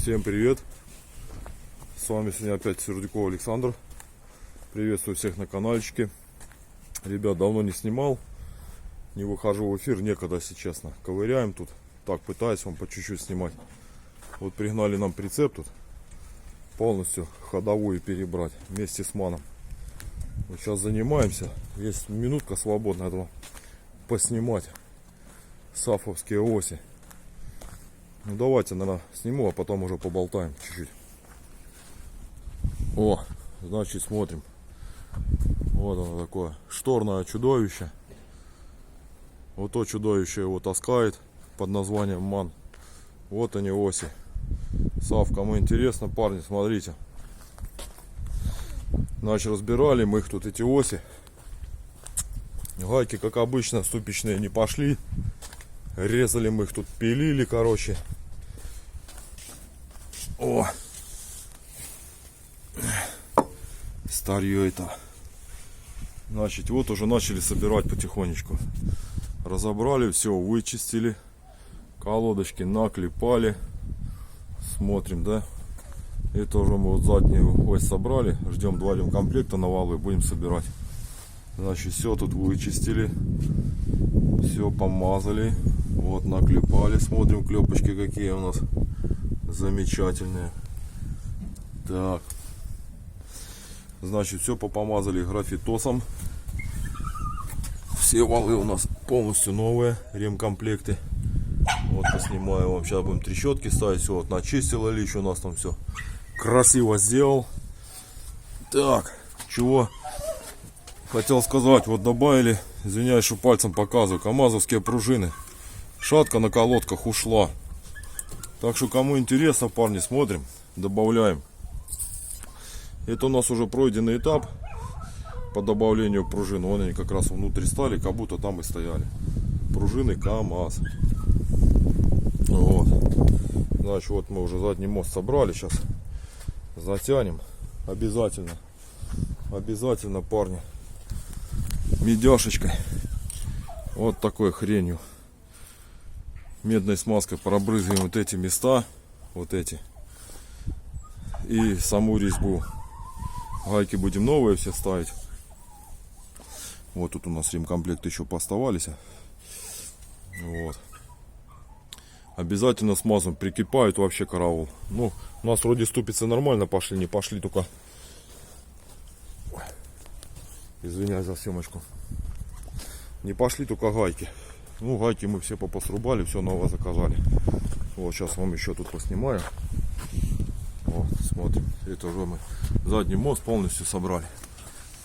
Всем привет! С вами сегодня опять Сердюков Александр. Приветствую всех на каналчике. Ребят, давно не снимал, не выхожу в эфир, некогда, если честно. Ковыряем тут, так пытаюсь вам по чуть-чуть снимать. Вот пригнали нам прицеп тут, полностью ходовую перебрать вместе с маном. Вот сейчас занимаемся, есть минутка свободная, этого поснимать сафовские оси. Ну давайте, наверное, сниму, а потом уже поболтаем чуть-чуть. О, значит, смотрим. Вот оно такое шторное чудовище. Вот то чудовище его таскает под названием ман. Вот они оси. Сав, кому интересно, парни, смотрите. Значит, разбирали мы их тут, эти оси. Гайки, как обычно, ступичные не пошли. Резали мы их тут, пилили, короче. О! Старье это. Значит, вот уже начали собирать потихонечку. Разобрали все, вычистили. Колодочки наклепали. Смотрим, да? Это уже мы вот заднюю ось собрали. Ждем 2 ремкомплекта на валы, будем собирать. Значит, все тут вычистили. Все помазали. Вот наклепали. Смотрим, клепочки какие у нас замечательные. Так. Значит, все попомазали графитосом. Все валы у нас полностью новые, ремкомплекты. Вот поснимаю вам. Сейчас будем трещотки ставить. Все, вот начистил Ильич у нас там все красиво сделал. Так, чего хотел сказать. Вот добавили, извиняюсь, что пальцем показываю, камазовские пружины. Шатка на колодках ушла. Так что, кому интересно, парни, смотрим, добавляем. Это у нас уже пройденный этап по добавлению пружин. Вон они как раз внутри стали, как будто там и стояли. Пружины КамАЗ. Вот. Значит, вот мы уже задний мост собрали. Сейчас затянем. Обязательно. Обязательно, парни. Медяшечкой. Вот такой хренью. Медной смазкой пробрызгаем вот эти места. Вот эти. И саму резьбу. Гайки будем новые все ставить. Вот тут у нас ремкомплекты еще поставались. Вот. Обязательно смазываем. Прикипают вообще караул. Ну, у нас вроде ступицы нормально пошли. Не пошли только... Извиняюсь за съемочку. Не пошли только гайки. Ну, гайки мы все посрубали. Все новое заказали. Вот, сейчас вам еще тут поснимаю. Вот, смотрим. Это уже мы задний мост полностью собрали.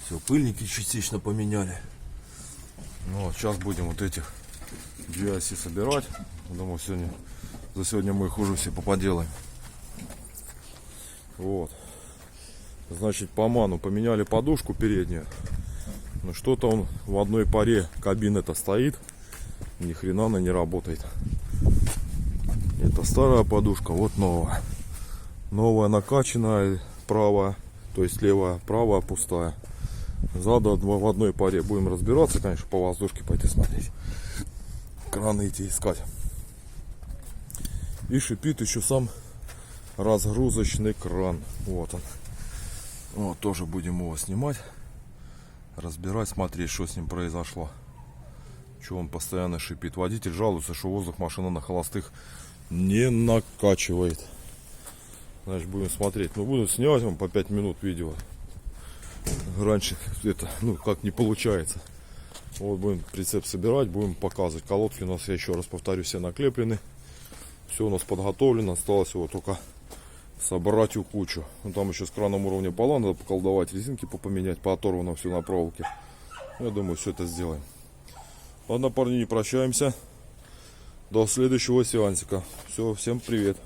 Все, пыльники частично поменяли. Ну, вот, сейчас будем вот этих 2 оси собирать. Думаю, за сегодня мы их уже все поподелаем. Вот. Значит, по ману поменяли подушку переднюю. Но что-то он в одной паре кабины-то стоит. Ни хрена она не работает. Это старая подушка, вот новая. Новая накачанная, правая, то есть левая, правая пустая. Зада в одной паре. Будем разбираться, конечно, по воздушке пойти смотреть. Краны идти искать. И шипит еще сам разгрузочный кран. Вот он. Вот, тоже будем его снимать. Разбирать, смотреть, что с ним произошло. Что он постоянно шипит. Водитель жалуется, что воздух машина на холостых не накачивает. Значит, будем смотреть. Ну, буду снимать вам по 5 минут видео. Раньше это, ну, как не получается. Вот будем прицеп собирать, будем показывать. Колодки у нас, я еще раз повторю, все наклеплены. Все у нас подготовлено. Осталось его только собрать у кучу. Ну, там еще с краном уровня пола надо поколдовать, резинки попоменять, по оторванному все на проволоке. Я думаю, все это сделаем. Ладно, парни, не прощаемся. До следующего сеансика. Все, всем привет.